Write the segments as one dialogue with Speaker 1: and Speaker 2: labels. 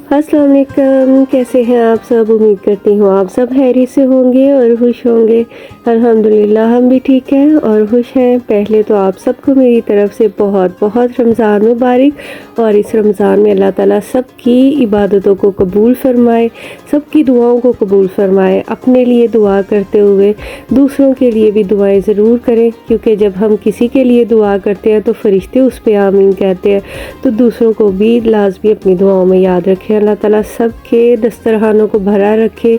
Speaker 1: अस्सलाम वालेकुम, कैसे हैं आप सब? उम्मीद करती हूँ आप सब खैरियत से होंगे और खुश होंगे। अल्हम्दुलिल्लाह हम भी ठीक हैं और खुश हैं। पहले तो आप सबको मेरी तरफ से बहुत बहुत रमज़ान मुबारक। और इस रमज़ान में अल्लाह ताला सबकी इबादतों को कबूल फ़रमाए, सबकी दुआओं को कबूल फ़रमाए। अपने लिए दुआ करते हुए दूसरों के लिए भी दुआएं ज़रूर करें, क्योंकि जब हम किसी के लिए दुआ करते हैं तो फ़रिश्ते उस पे आमीन कहते हैं। तो दूसरों को भी लाज़मी अपनी दुआओं में याद रखें। अल्लाह ताला सबके दस्तरखानों को भरा रखे,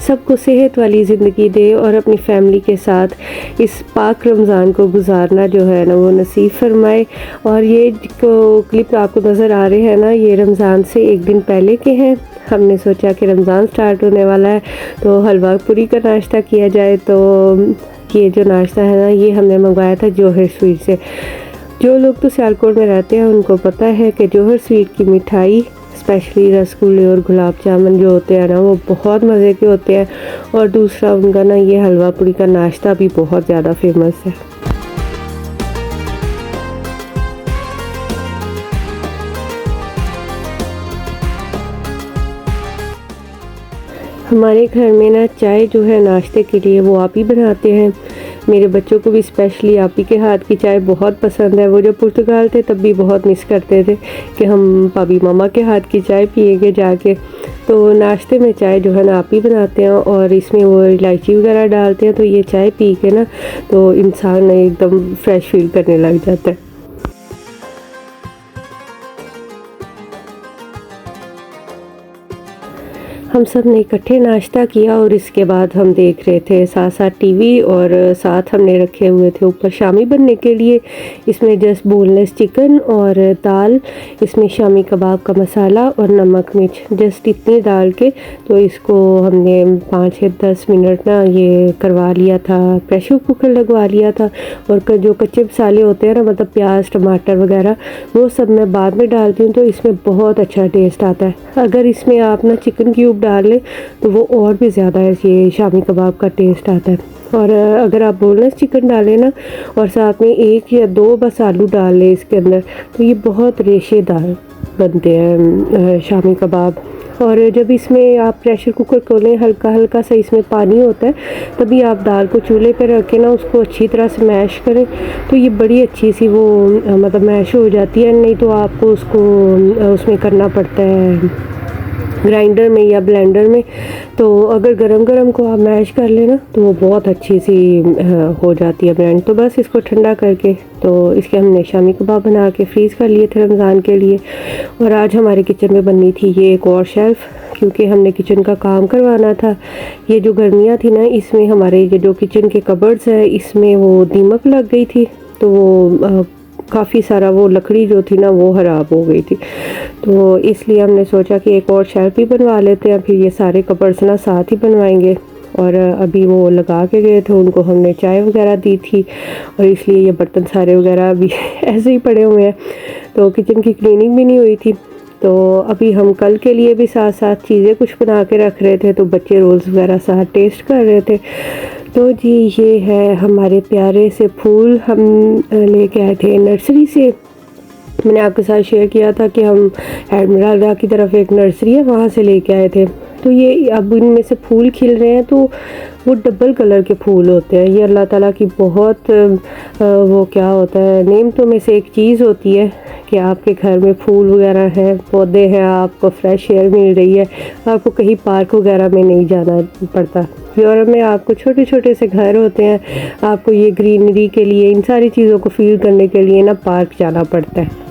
Speaker 1: सबको सेहत वाली ज़िंदगी दे और अपनी फैमिली के साथ इस पाक रमज़ान को गुजारना जो है ना वो नसीब फरमाए। और ये जो क्लिप आपको नज़र आ रहे हैं ना, ये रमज़ान से एक दिन पहले के हैं। हमने सोचा कि रमज़ान स्टार्ट होने वाला है तो हलवा पूरी का नाश्ता किया जाए। तो ये जो नाश्ता है ना, ये हमने मंगवाया था जौहर स्वीट से। जो लोग तो सियालकोट में रहते हैं उनको पता है कि जौहर स्वीट की मिठाई, स्पेशली रसगुल्ले और गुलाब जामुन जो होते हैं ना, वो बहुत मज़े के होते हैं। और दूसरा उनका ना ये हलवा पूरी का नाश्ता भी बहुत ज़्यादा फेमस है। हमारे घर में ना चाय जो है नाश्ते के लिए वो आप ही बनाते हैं। मेरे बच्चों को भी स्पेशली आप ही के हाथ की चाय बहुत पसंद है। वो जब पुर्तगाल थे तब भी बहुत मिस करते थे कि हम पापी मामा के हाथ की चाय पिएंगे जाके। तो नाश्ते में चाय जो है ना आप ही बनाते हैं और इसमें वो इलायची वगैरह डालते हैं। तो ये चाय पी के ना तो इंसान एकदम फ्रेश फील करने लग जाता है। हम सब ने इकट्ठे नाश्ता किया और इसके बाद हम देख रहे थे साथ साथ टीवी, और साथ हमने रखे हुए थे ऊपर शामी बनने के लिए। इसमें जस्ट बोनलेस चिकन और दाल, इसमें शामी कबाब का मसाला और नमक मिर्च जस्ट इतनी डाल के तो इसको हमने 5 या 10 मिनट ना ये करवा लिया था, प्रेशर कुकर लगवा लिया था। और जो कच्चे मसाले होते हैं ना, मतलब प्याज टमाटर वगैरह, वो सब मैं बाद में डालती हूँ तो इसमें बहुत अच्छा टेस्ट आता है। अगर इसमें आप ना चिकन क्यूब डाल लें तो वो और भी ज़्यादा ये शामी कबाब का टेस्ट आता है। और अगर आप बोनलेस चिकन डालें ना और साथ में 1 या 2 बस आलू डाल लें इसके अंदर, तो ये बहुत रेशेदार बनते हैं शामी कबाब। और जब इसमें आप प्रेशर कुकर खोलें, हल्का हल्का सा इसमें पानी होता है, तभी आप दाल को चूल्हे पर रख के ना उसको अच्छी तरह से मैश करें तो ये बड़ी अच्छी सी वो मतलब मैश हो जाती है। नहीं तो आपको उसको उसमें करना पड़ता है ग्राइंडर में या ब्लेंडर में। तो अगर गरम गरम को आप मैश कर लेना तो वो बहुत अच्छी सी हो जाती है ब्लेंड। तो बस इसको ठंडा करके तो इसके हमने शामी कबाब बना के फ्रीज़ कर लिए थे रमज़ान के लिए। और आज हमारे किचन में बननी थी ये एक और शेल्फ़, क्योंकि हमने किचन का काम करवाना था। ये जो गर्मियाँ थी ना, इसमें हमारे ये जो किचन के कबर्ड्स हैं इसमें वो दीमक लग गई थी। तो वो काफ़ी सारा वो लकड़ी जो थी ना वो ख़राब हो गई थी। तो इसलिए हमने सोचा कि एक और शेल्फ भी बनवा लेते हैं, फिर ये सारे कपड़े ना साथ ही बनवाएंगे। और अभी वो लगा के गए थे, उनको हमने चाय वगैरह दी थी और इसलिए ये बर्तन सारे वगैरह अभी ऐसे ही पड़े हुए हैं। तो किचन की क्लीनिंग भी नहीं हुई थी। तो अभी हम कल के लिए भी साथ साथ चीज़ें कुछ बना के रख रहे थे, तो बच्चे रोल्स वगैरह साथ टेस्ट कर रहे थे। तो जी ये है हमारे प्यारे से फूल, हम लेके आए थे नर्सरी से। मैंने आपके साथ शेयर किया था कि हम एडमिरल की तरफ एक नर्सरी है, वहाँ से लेके आए थे। तो ये अब इनमें से फूल खिल रहे हैं तो वो डबल कलर के फूल होते हैं। ये अल्लाह ताला की बहुत वो क्या होता है, नेमतों में से एक चीज़ होती है कि आपके घर में फूल वगैरह हैं, पौधे हैं, आपको फ्रेश एयर मिल रही है, आपको कहीं पार्क वगैरह में नहीं जाना पड़ता। यूरोप में आपको छोटे छोटे से घर होते हैं, आपको ये ग्रीनरी के लिए, इन सारी चीज़ों को फील करने के लिए ना पार्क जाना पड़ता है।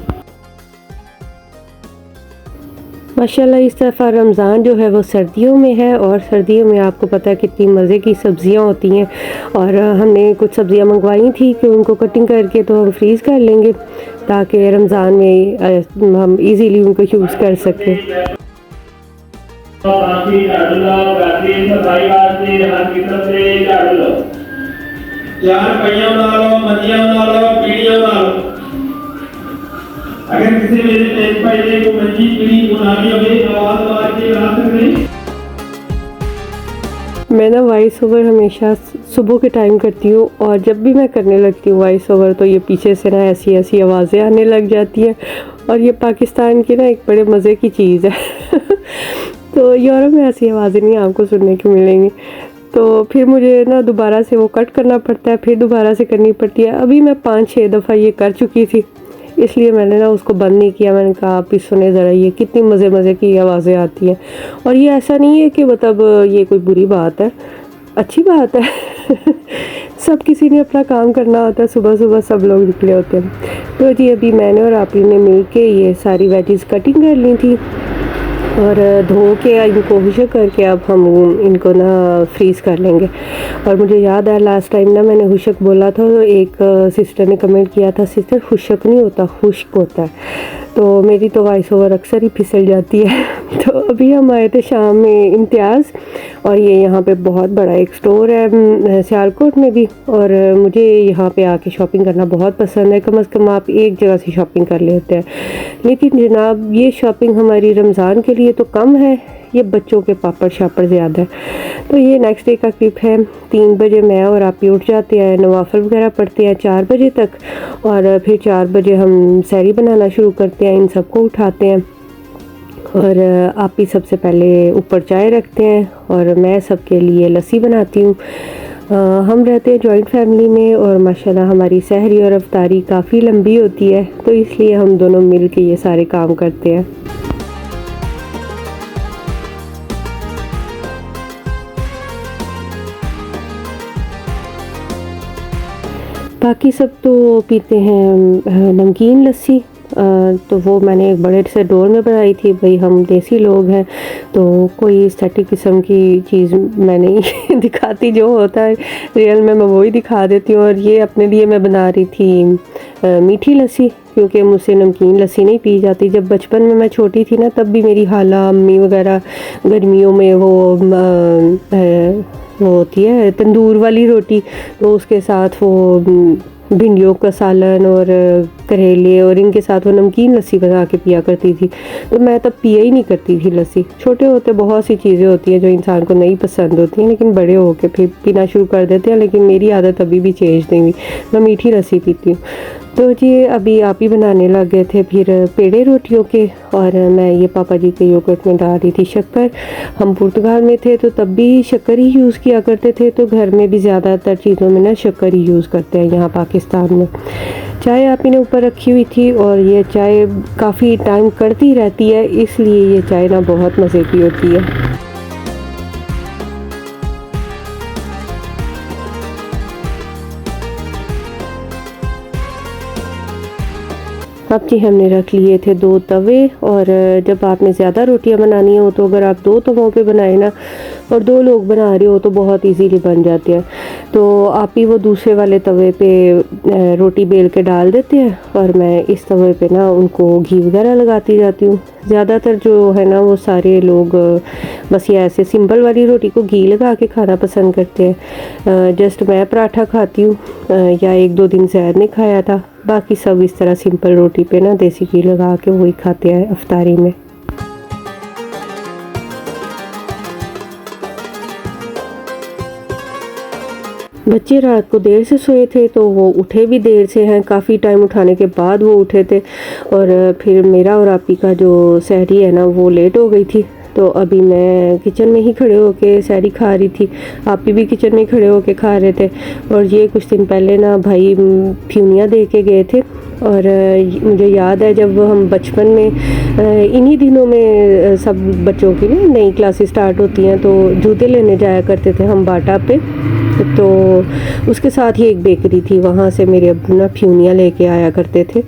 Speaker 1: माशाल्लाह इस दफ़ा रमज़ान जो है वो सर्दियों में है, और सर्दियों में आपको पता है कितनी मज़े की सब्ज़ियाँ होती हैं। और हमने कुछ सब्ज़ियाँ मंगवाई थी कि उनको कटिंग करके तो हम फ्रीज़ कर लेंगे ताकि रमज़ान में हम इजीली उनको यूज़ कर सकें।
Speaker 2: अगर किसी मेरे टेस्ट पाइले को मंजी पीड़ी बुनानी होगी तो आवाज मार के ला सकते।
Speaker 1: मैं ना वॉइस ओवर हमेशा सुबह के टाइम करती हूँ, और जब भी मैं करने लगती हूँ वॉइस ओवर तो ये पीछे से ना ऐसी आवाज़ें आने लग जाती हैं। और ये पाकिस्तान की ना एक बड़े मज़े की चीज़ है तो यूरोप में ऐसी आवाज़ें नहीं आपको सुनने को मिलेंगी। तो फिर मुझे ना दोबारा से वो कट करना पड़ता है, फिर दोबारा से करनी पड़ती है। अभी मैं 5-6 दफ़ा ये कर चुकी थी, इसलिए मैंने ना उसको बंद नहीं किया। मैंने कहा आप भी सुने ज़रा ये कितनी मज़े की आवाज़ें आती हैं। और ये ऐसा नहीं है कि मतलब ये कोई बुरी बात है, अच्छी बात है। सब किसी ने अपना काम करना होता है, सुबह सब लोग निकले होते हैं। तो जी अभी मैंने और आप ही ने मिल के ये सारी वेजिज़ कटिंग कर ली थी और धो के इनको हुशक करके अब हम इनको ना फ्रीज़ कर लेंगे। और मुझे याद है लास्ट टाइम ना मैंने हुशक बोला था, तो एक सिस्टर ने कमेंट किया था, सिस्टर हुशक नहीं होता, खुश्क होता है। तो मेरी तो वॉइस ओवर अक्सर ही फिसल जाती है। तो अभी हम आए थे शाम में इम्तियाज़, और ये यहाँ पे बहुत बड़ा एक स्टोर है सियालकोट में भी, और मुझे यहाँ पे आके शॉपिंग करना बहुत पसंद है। कम से कम आप एक जगह से शॉपिंग कर लेते हैं, लेकिन जनाब ये शॉपिंग हमारी रमज़ान के लिए तो कम है, ये बच्चों के पापड़ शापड़ ज़्यादा है। तो ये नेक्स्ट डे का क्लिप है। 3 बजे मैं और आप ही उठ जाते हैं, नवाफिल वगैरह पढ़ते हैं 4 बजे तक, और फिर 4 बजे हम सहरी बनाना शुरू करते हैं, इन सबको उठाते हैं। और आप ही सबसे पहले ऊपर चाय रखते हैं और मैं सबके लिए लस्सी बनाती हूँ। हम रहते हैं जॉइंट फैमिली में, और माशाल्लाह हमारी सहरी और अफ्तारी काफ़ी लंबी होती है, तो इसलिए हम दोनों मिल के ये सारे काम करते हैं। बाकी सब तो पीते हैं नमकीन लस्सी। तो वो मैंने एक बड़े से डोर में बनाई थी, भाई हम देसी लोग हैं तो कोई एस्थेटिक किस्म की चीज़ मैं नहीं दिखाती, जो होता है रियल में मैं वही दिखा देती हूँ। और ये अपने लिए मैं बना रही थी मीठी लस्सी, क्योंकि मुझसे नमकीन लस्सी नहीं पी जाती। जब बचपन में मैं छोटी थी ना, तब भी मेरी खाला अम्मी वगैरह गर्मियों में वो होती है तंदूर वाली रोटी, तो उसके साथ वो भिंडियों का सालन और करेले और इनके साथ वो नमकीन लस्सी बना के पिया करती थी। तो मैं तब पिया ही नहीं करती थी लस्सी। छोटे होते बहुत सी चीज़ें होती हैं जो इंसान को नहीं पसंद होती हैं, लेकिन बड़े होके फिर पीना शुरू कर देते हैं। लेकिन मेरी आदत अभी भी चेंज नहीं हुई, मैं मीठी लस्सी पीती हूँ। तो जी अभी आप ही बनाने लग गए थे फिर पेड़े रोटियों के, और मैं ये पापा जी के योगर्ट में डाल रही थी शक्कर। हम पुर्तगाल में थे तो तब भी शक्कर ही यूज़ किया करते थे, तो घर में भी ज़्यादातर चीज़ों में ना शक्कर ही यूज़ करते हैं यहाँ पाकिस्तान में। चाय आप ही ने ऊपर रखी हुई थी, और ये चाय काफ़ी टाइम कड़ती रहती है, इसलिए ये चाय ना बहुत मज़े की होती है। अब जी हमने रख लिए थे 2 तवे, और जब आपने ज़्यादा रोटियां बनानी हो तो अगर आप 2 तवों पे बनाए ना, और 2 लोग बना रहे हो तो बहुत इजीली बन जाते हैं। तो आप ही वो दूसरे वाले तवे पे रोटी बेल के डाल देते हैं, और मैं इस तवे पे ना उनको घी वगैरह लगाती जाती हूँ। ज़्यादातर जो है ना वो सारे लोग बस ये ऐसे सिंपल वाली रोटी को घी लगा के खाना पसंद करते हैं। जस्ट मैं पराठा खाती हूँ, या 1-2 दिन ज़ैद ने खाया था, बाकी सब इस तरह सिंपल रोटी पे ना देसी घी लगा के वही खाते हैं अफ्तारी में। बच्चे रात को देर से सोए थे तो वो उठे भी देर से हैं, काफ़ी टाइम उठाने के बाद वो उठे थे, और फिर मेरा और आपी का जो सहरी है ना वो लेट हो गई थी। तो अभी मैं किचन में ही खड़े होके सहरी खा रही थी, आपी भी किचन में ही खड़े होके खा रहे थे। और ये कुछ दिन पहले ना भाई फ्यूनिया दे के गए थे, और मुझे याद है जब हम बचपन में इन्हीं दिनों में सब बच्चों की ना नई क्लासेस स्टार्ट होती हैं, तो जूते लेने जाया करते थे हम बाटा पे। तो उसके साथ ही एक बेकरी थी, वहाँ से मेरे अब्बू ना फ्यूनिया लेके आया करते थे।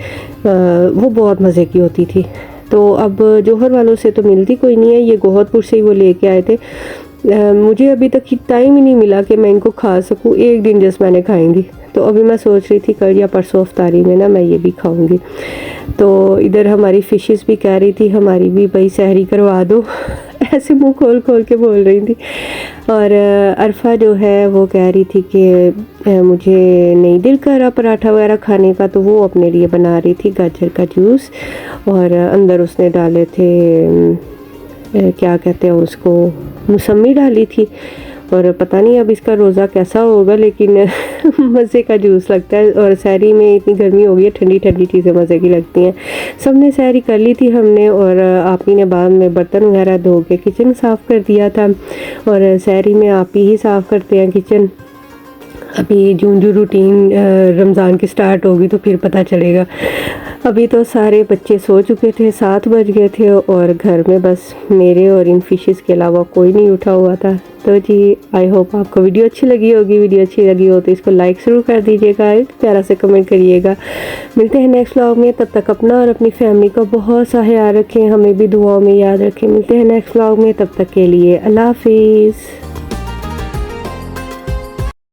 Speaker 1: वो बहुत मज़े की होती थी। तो अब जौहर वालों से तो मिलती कोई नहीं है, ये गोहतपुर से ही वो लेके आए थे। मुझे अभी तक टाइम ही नहीं मिला कि मैं इनको खा सकूं। एक दिन जस्ट मैंने खाएंगी, तो अभी मैं सोच रही थी कल या परसों अफ्तारी में ना मैं ये भी खाऊंगी। तो इधर हमारी फिशेस भी कह रही थी हमारी भी भाई सहरी करवा दो, ऐसे मुंह खोल खोल के बोल रही थी। और अरफा जो है वो कह रही थी कि मुझे नहीं दिल कर रहा पराठा वगैरह खाने का, तो वो अपने लिए बना रही थी गाजर का जूस, और अंदर उसने डाले थे क्या कहते हैं उसको, मौसमी डाली थी। और पता नहीं अब इसका रोज़ा कैसा होगा, लेकिन मज़े का जूस लगता है। और सहरी में इतनी गर्मी हो गई है, ठंडी ठंडी चीज़ें मज़े की लगती हैं। सबने सहरी कर ली थी हमने, और आप ही ने बाद में बर्तन वगैरह धो के किचन साफ़ कर दिया था। और सहरी में आप ही साफ़ करते हैं किचन। अभी जून रूटीन रमज़ान की स्टार्ट होगी तो फिर पता चलेगा। अभी तो सारे बच्चे सो चुके थे, 7 बज गए थे, और घर में बस मेरे और इन फिशेस के अलावा कोई नहीं उठा हुआ था। तो जी, आई होप आपको वीडियो अच्छी लगी होगी। वीडियो अच्छी लगी हो तो इसको लाइक ज़रूर कर दीजिएगा, एक प्यारा से कमेंट करिएगा। मिलते हैं नेक्स्ट व्लॉग में, तब तक अपना और अपनी फैमिली का बहुत सा ख्याल रखें, हमें भी दुआओं में याद रखें। मिलते हैं नेक्स्ट व्लॉग में, तब तक के लिए अल्लाह हाफिज़।